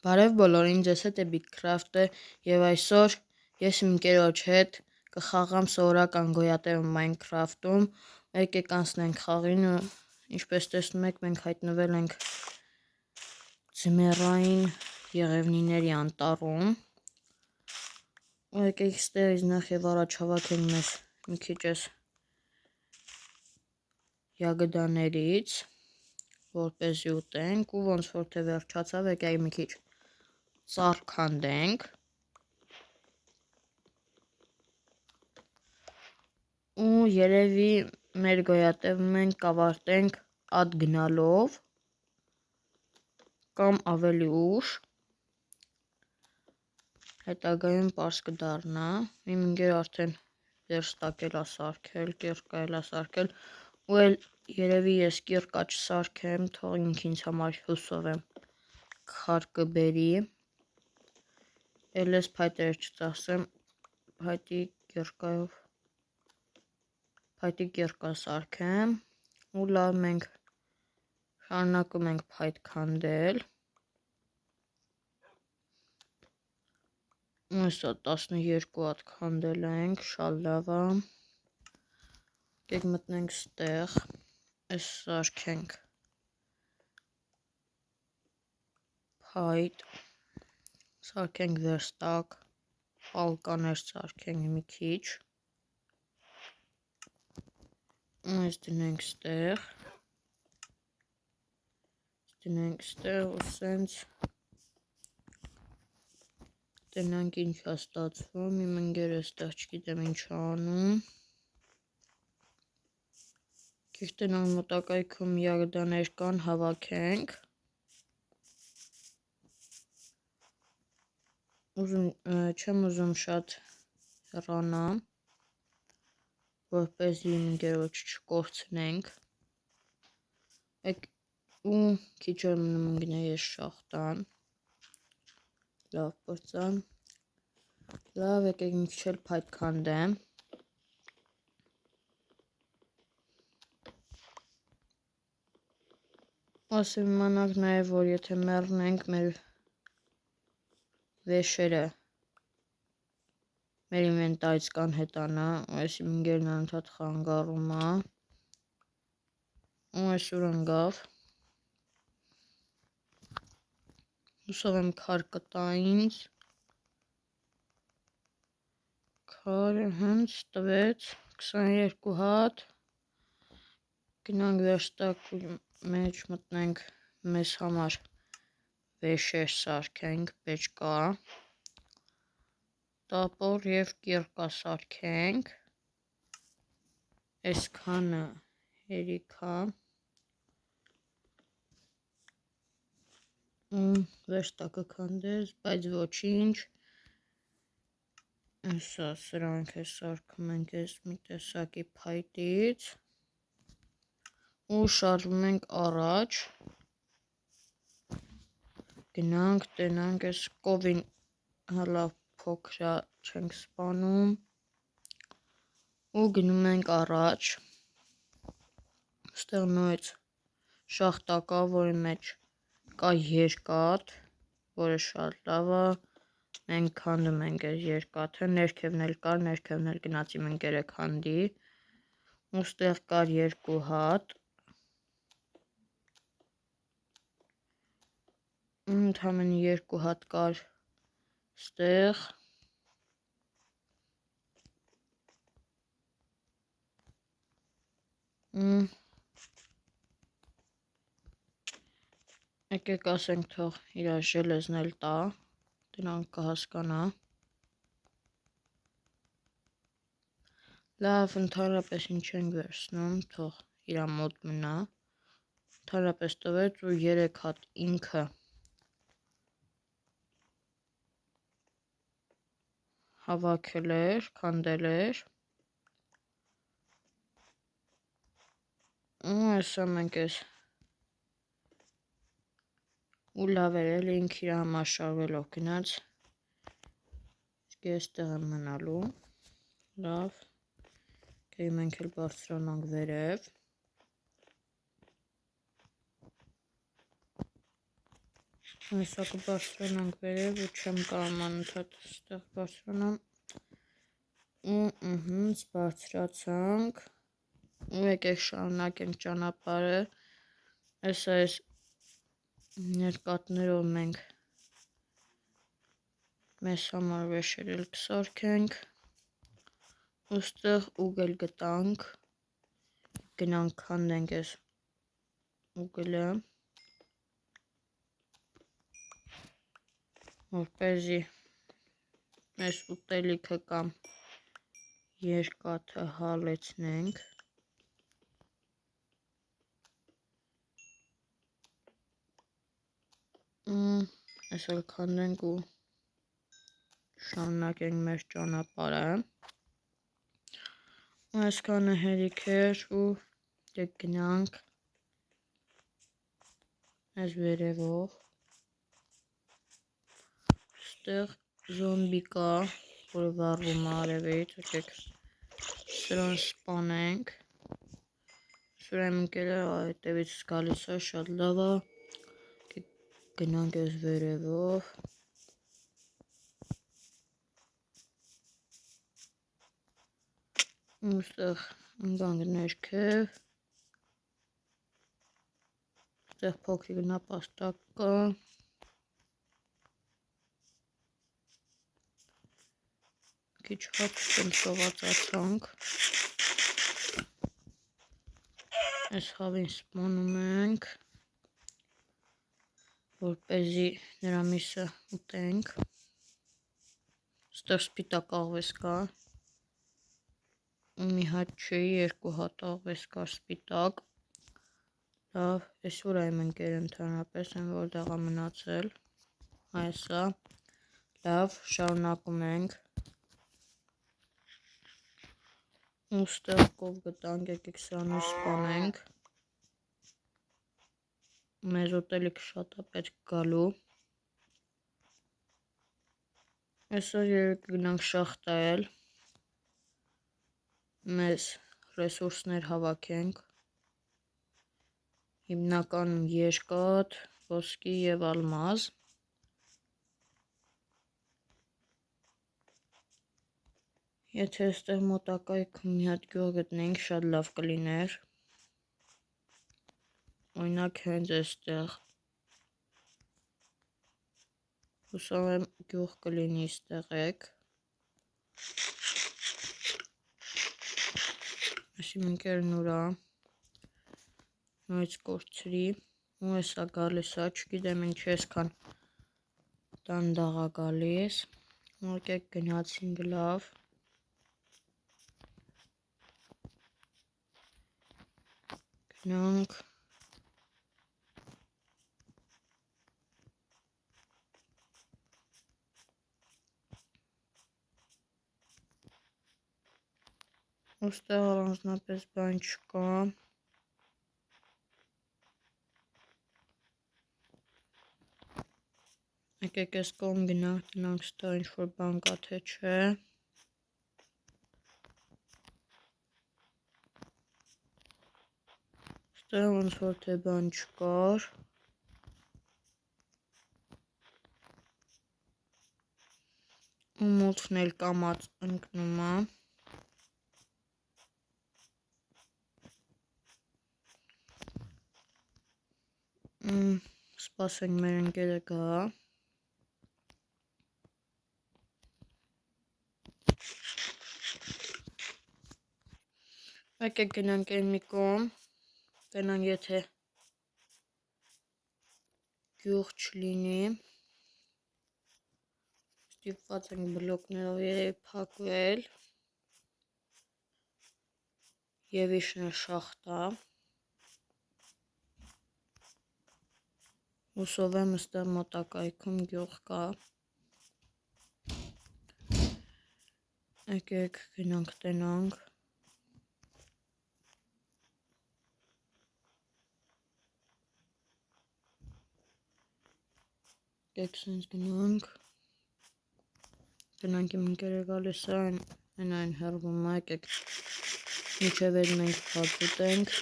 Բարև բոլորին, ձեզ հետ է Bitcraft-ը եւ այսօր ես իմ ընկերոջ հետ կխաղամ սովորական գոյատևը Minecraft-ում։ Եկեք անցնենք խաղին ու ինչպես տեսնում եք մենք հայտնվել ենք ձմեռային եղևնիների անտառում։ Ու եկեք ստեղից նախ եւ առաջ հավաքենք մեզ մի քիչ ягодաներից, որպեսզի ուտենք ու ոնց որ թե վերջացավ եկեք մի քիչ ծառ քանդենք ու երևի մեր գոյատևը մենք կավարտենք ադ գնալով կամ ավելի ուշ հետագայում պարզ կդառնա։ Իմ ընկերը արդեն վերստակել է սարքել, կիրկայել է սարքել ու էլ երևի ես կիրկա չսարքեմ, թող ինքը ինձ համար հուսով եմ քար կբերի։ Էլ ես փայտեր չծախսեմ, փայտի կիրկա սարքեմ ու լավ մենք շարունակում ենք փայտ քանդել։ Այսա 12 հատ քանդել ենք, շատ լավ է։ Եկեք մտնենք ստեղ, այս սարքենք փայտ, սարքենք վերստակ, պալկաներ սարքենք մի քիչ, այս դնենք ստեղ, ու սենց տնանք ինչ է ստացվում, իմ ընկերը ստեղ չգիտեմ ինչ է անում։ Եկեք տնանք մոտակայքում ягоդաներ կան, հավաքենք։ Չեմ ուզում շատ հեռանամ, որպեսզի իմ ընկերոջ չկորցնենք։ Ու քիչ էր մնում գնա ես շախտան։ Լավ պրծան։ Լավ, եկեք մի քիչ էլ փայտ քանդեմ։ Ասեմ իմանանք նաև, որ եթե մեռնենք, մեր վեշերը մեր ինվենտարից կանհետանա, այս իմ ընկերն անընդհատ խանգարում է։ Ու այսօր ընկավ։ Հուսով եմ քար կտա ինձ։ Քարը հենց տվեց 22 հատ։ Գնանք վերստակի մեջ մտնենք մեզ համար վեշեր սարքենք, պեչկա, տապոր և կիրկա սարքենք, այսքանը հերիք է, վերստակը քանդեց, բայց ոչինչ, այսա սրանք է սարքում ենք այս մի տեսակի փայտից ու շարժվում ենք առաջ, գնանք տնանք այս կովին հլավ փոքրա չենք սպանում ու գնում ենք առաջ, ստեղ նույնց շախտա կա, որի մեջ կա երկաթ, որը շատ լավ է, մենք քանդում ենք այս երկաթը, ներքևն էլ կար, ներքևն էլ գնաց իմ ընկերը քանդի, ու ստեղ կար 2 հատ, ընդամենը 2 հատ կար ստեղ, եկեք ասենք թող իր ժելեզն էլ տա, դրանք կհասկանա։ Լավ, ընդհանրապես ինչ ենք վերցնում, թող իրա մոտ մնա, ընդհանրապես տվեց ու 3 հատ ինքը հավաքել էր, քանդել էր, ու այսա մենք ես ու լավ էր էլ ինք իր համար շարվելով գնաց, ես տեղ եմ մնալու, լավ, մենք էլ բարձրանանք վերև, Այսա կբարձրանանք վերև ու չեմ կարում անընդհատ ստեղ բարձրանամ ու բարձրացանք ու եկեք շարունակենք ճանապարհը այս ներկատներով մենք մեզ համար վեշերել կսարքենք ու ստեղ ուգել գտանք գնանք քանդենք այս ուգլը որպեսզի մեր ուտելիքը կամ երկաթը հալեցնենք այսօր քանդենք ու շարունակենք մեր ճանապարհը այսքանը հերիք էր ու դեք գնանք այս վերևով ստեղ զոմբի կա, որը վառվում է արևից, եկեք սրան սպանենք սուրայմ ընկերը հետևից գալիս է, շատ լավ է գնանք այս վերևով ու ստեղ ընկանք ներքև ստեղ փոքրիկ նապաստակ կա քիչ հաց սովածացանք այս խավին սպանում ենք որպեսզի նրա միսը ուտենք ստեղ սպիտակ աղվես կա ու մի հատ չի երկու հատ աղվես կա սպիտակ լավ այսօր այմ ընկեր ընդհանրապես են որտեղ է մնացել այսա լավ շարունակում ենք ու ստեղ կով գտանք եկեք սրանով սպանենք մեզ ուտելիքը շատ է պետք գալու այսօր երեկ գնանք շախտայել մեզ ռեսուրսներ հավաքենք հիմնականում երկաթ, ոսկի և ալմազ եթե այստեղ մոտակայքում մի հատ գյուղ գտնենք շատ լավ կլիներ օրինակ հենց այստեղ հուսով եմ գյուղ կլինի այստեղ եք այս իմ ընկերն ուրա նույնց կորցրի ու էսա գալիս է չգիտեմ ինչ այսքան դանդաղ է գալիս եկեք գնացինք լավ գնանք ուստեղ առանձնապես բան չկա եկեք այս կողմ գնանք տնանք ստեղ ինչ-որ բան կա թե չէ ստեղ ոնց որ թե բան չկար ու մութն էլ կամած ընկնում է սպասենք մեր ընկերը գա եկեք գնանք այն մի կողմ տենանք եթե գյուղ չլինի ստիպված ենք բլոկներով երևի փակվել և իշն շախտա հուսով եմ ստեղ մոտակայքում գյուղ կա եկեք գնանք տենանք եկեք սենց գնանք գնանք իմ ընկերը գալիս է այն հեռվում է եկեք մինչև էլ մենք հաց ուտենք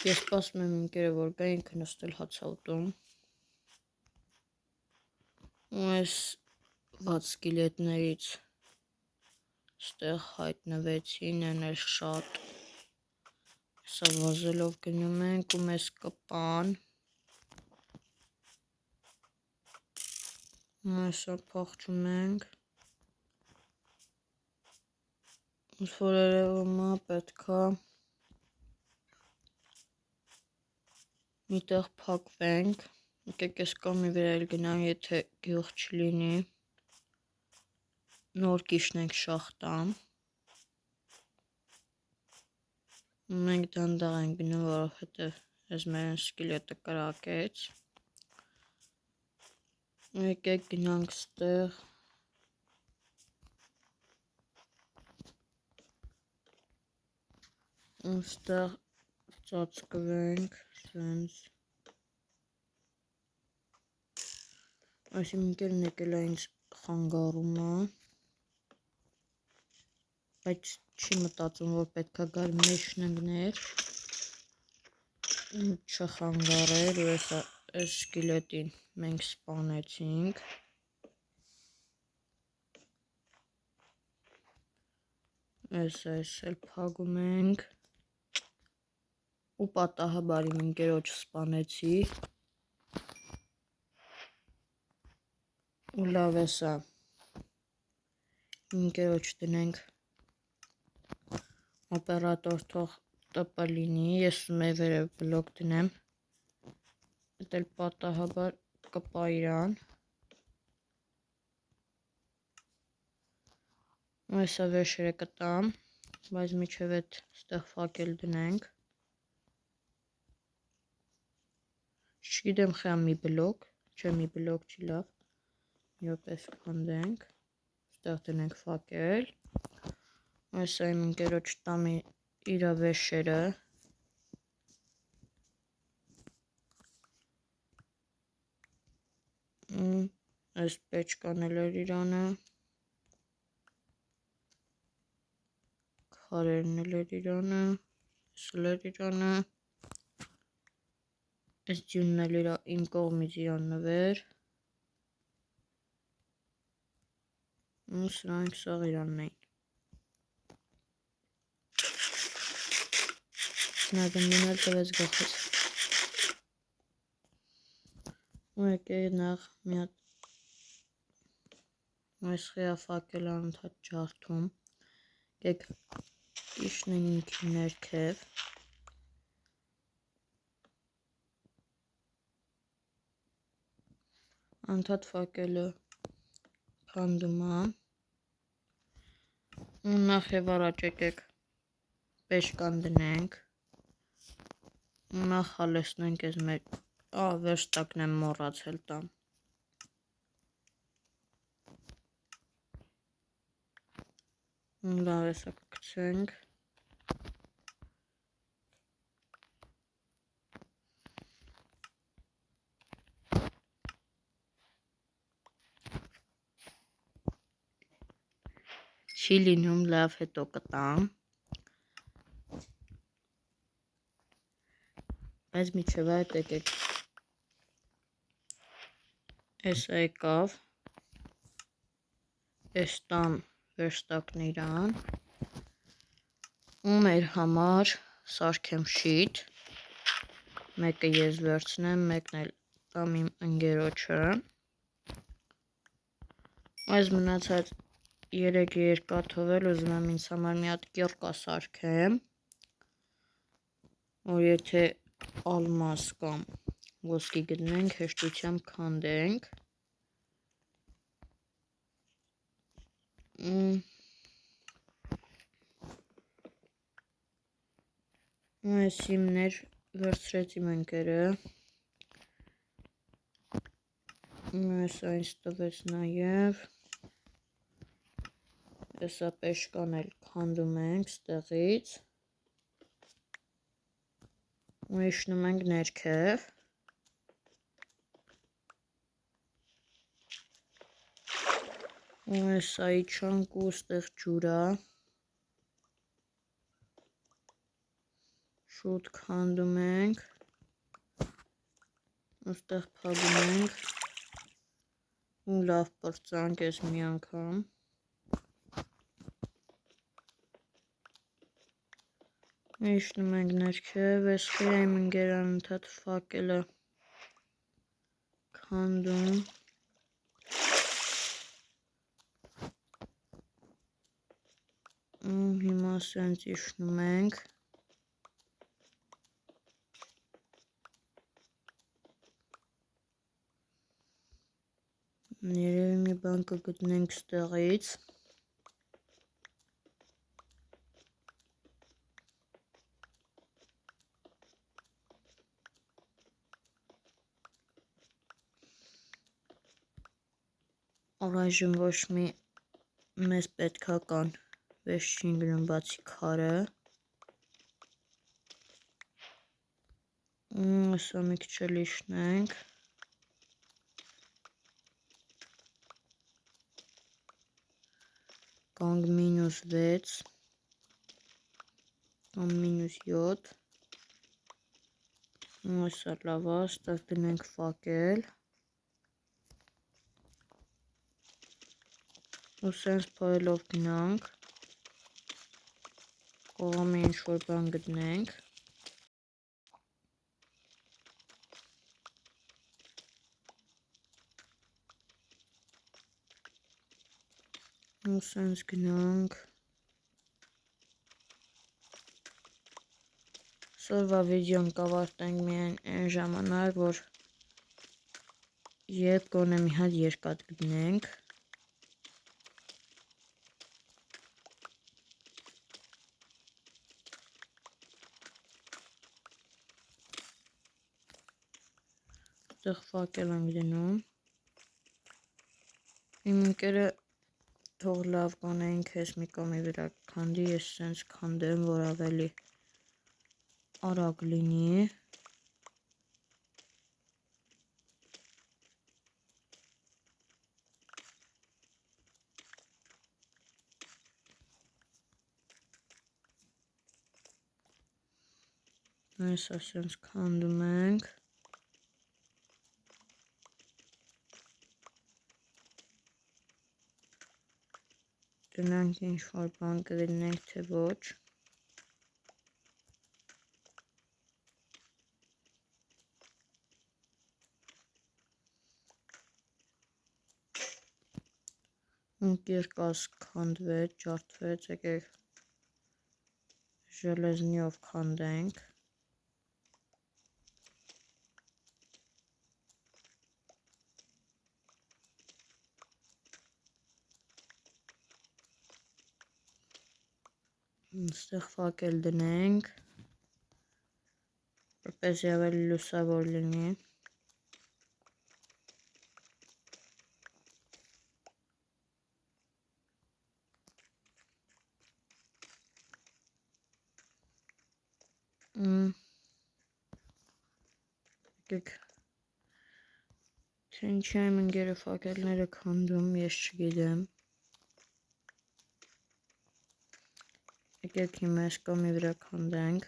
ես սպասում եմ ընկերը որ գա ինքը նստել հաց է ուտում ու այս ված սկիլետներից ստեղ հայտնվեցին, են էլ շատ, սա վազելով գնում ենք ու մեզ կպան, այսա փախչում ենք, ոնց որ երևում է պետքա միտեղ փակվենք, եկեք այս կողմի վրա էլ գնանք, եթե գյուղ չլինի, նոր կիշնենք շախտամ, մենք դանդաղ ենք գնում, որովհետև այս մեր սկիլետը կրակեց, եկեք գնանք ստեղ, ստեղ ծածկվենք, սենց, այս իմ ընկերն եկել է ինձ խանգարում է, բայց չի մտածում, որ պետքա գար մեր շնգներ, չխանգարել ու այս սկիլետին մենք սպանեցինք, այս էլ փակում ենք ու պատահաբար իմ ընկերոջ սպանեցի ու լավ է սա, ընկերոջ դնենք օպերատոր թող տպ լինի, ես մևերը բլոկ դնեմ, էդ էլ պատահաբար կպա իրան, այսա վերջերը կտամ, բայց միջև էդ ստեղ ֆակել դնենք, չգիտեմ խա մի բլոկ, չէ մի բլոկ չի լավ, մի րոպե քանդենք, ստեղ դնենք ֆակել, այսա իմ ընկերոջ տամ իրա վերջերը, այս պեչկան էլ էր իրանը, քարերն էլ էր իրանը, այս էլ էր իրանը, այս ձյունն էլ իմ կողմից իրան նվեր, ու սրանք սաղ իրանն էին, նագնդին էլ տվեց գախեց, ու եկեք նախ մի հատ այս խիա ֆակել անընդհատ ջարդում, եկեք իշնեն ինքի ներքև, անընդհատ ֆակելը քանդում է, ու նախ և առաջ եկեք պեչկան դնենք, ու նախ հալեցնենք այս մեր, վերջտակն եմ մոռացել տամ, լավ էսա կգցենք, չի լինում, լավ հետո կտամ, բայց միջև այդ եկեք, էսա եկավ, ես տամ վերջտակն իրան, ու մեր համար սարքեմ շիթ, մեկը ես վերցնեմ, մեկն էլ տամ իմ ընկերոջը, այս մնացած 3 երկաթով էլ ուզում եմ ինձ համար մի հատ կիռկա սարքեմ, որ եթե ալմաս կամ ոսկի գտնենք, հեշտությամբ քանդենք, այս իմներ վերցրեց իմ ընկերը, այս այնց տվեց նաև, այսա պեշկան էլ քանդում ենք ստեղից, ու իշնում ենք ներքև, ու այսա իջանք ու ստեղ ջուրա, շուտ քանդում ենք, ու ստեղ փակում ենք, ու լավ պրծանք ես մի անգամ։ Իջնում ենք ներքև, այս խիայիմ ընկերան ընդհատ ֆակելը քանդում։ Հիմա սենց իջնում ենք։ Երևի մի բան կգտնենք ստեղից։ Առայժմ ոչ մի մեզ պետքական վեճ չի ընկնում բացի քարը։ Սա մի քիչ էլ իջնենք։ Կանք -6 կամ -7։ Այսա լավ է, ստեղ դնենք ֆակել։ Ու սենց փայլով գնանք, կողմի ինչ-որ բան գտնենք։ Ու սենց գնանք։ Սորվա վիդեոն կավարտենք միայն այն ժամանակ, որ երբ գոնե մի հատ երկաթ գտնենք։ Այդտեղ ֆակել ենք դնում։ Իմ ընկերը թող լավ գոնե ինքը ես մի կողմի վրա քանդի, ես սենց քանդեմ, որ ավելի արագ լինի։ Այսա սենց քանդում ենք։ Դրանք ինչ-որ բան կգտնենք, թե ոչ։ Երկաս քանդվեց, ջարդվեց, եկեք ժելեզնիով քանդենք։ Այստեղ ֆակել դնենք, որպեսզի ավելի լուսավոր լինի։ Եկեք, թե ինչի եմ ընկերը ֆակելները քանդում, ես չգիտեմ։ Եկեք հիմա այս կողմի վրա քանդենք։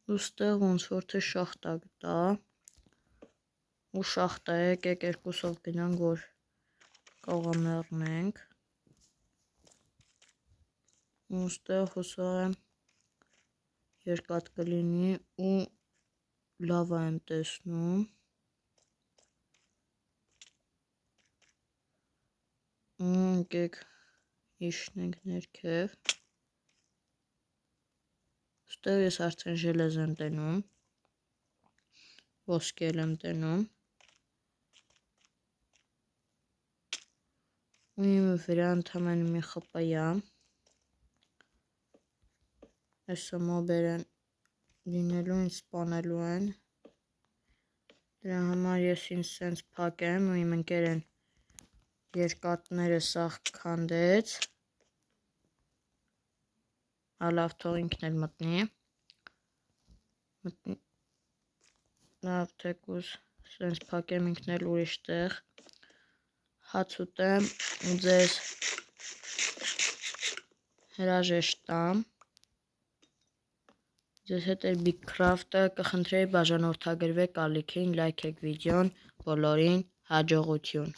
Ու ստեղ ոնց որ թե շախտա գտա։ Ու շախտա եկեք երկուսով գնանք, որ կողամեռնենք։ Ու ստեղ հուսով եմ երկաթ կլինի ու լավա եմ տեսնում։ Եկեք իջնենք ներքև։ Ստեղ ես արդեն ժելեզ եմ տենում, ոսկել եմ տենում։ Ու իմ վրա ընդամենը մի խպայա։ Այսը մոբեր են լինելու, ինձ սպանելու են։ Դրա համար ես ինձ սենց փակեմ ու իմ ընկերն երկաթները սաղ քանդեց։ Լավ, թող ինքն էլ մտնի։ թեկուզ սենց փակեմ ինքն էլ ուրիշ տեղ, հաց ուտեմ ու ձեզ հրաժեշտ տամ։ Ձեզ հետ էր Big Craft-ը, կխնդրեի բաժանորդագրվեք ալիքին, լայքեք վիդեոն, բոլորին հաջողություն։